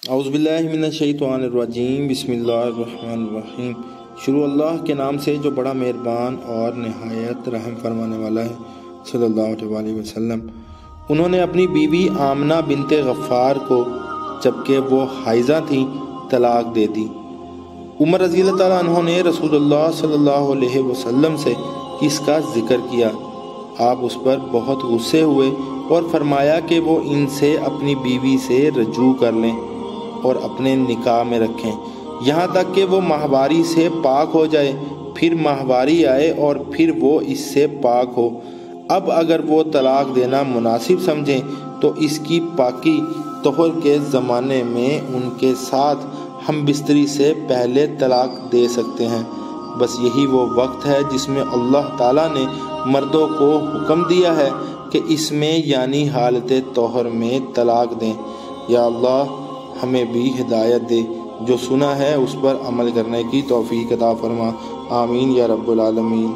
اعوذ باللہ من الشیطان الرجیم، بسم اللہ الرحمن الرحیم۔ شروع اللہ کے نام سے جو بڑا مہربان اور نہایت رحم فرمانے والا ہے، صلی اللہ علیہ وسلم۔ انہوں نے اپنی بیوی آمنہ بنت غفار کو جبکہ وہ حائضہ تھیں طلاق دے دی۔ عمر رضی اللہ تعالیٰ عنہ نے رسول اللہ صلی اللہ علیہ وسلم سے اس کا ذکر کیا۔ آپ اس پر بہت غصے ہوئے اور فرمایا کہ وہ ان سے اپنی بیوی سے رجوع کر لیں اور اپنے نکاح میں رکھیں، یہاں تک کہ وہ ماہواری سے پاک ہو جائے، پھر ماہواری آئے اور پھر وہ اس سے پاک ہو۔ اب اگر وہ طلاق دینا مناسب سمجھیں تو اس کی پاکی طہر کے زمانے میں ان کے ساتھ ہم بستری سے پہلے طلاق دے سکتے ہیں۔ بس یہی وہ وقت ہے جس میں اللہ تعالیٰ نے مردوں کو حکم دیا ہے کہ اس میں یعنی حالت طہر میں طلاق دیں۔ یا اللہ ہمیں بھی ہدایت دے، جو سنا ہے اس پر عمل کرنے کی توفیق عطا فرما، آمین یا رب العالمین۔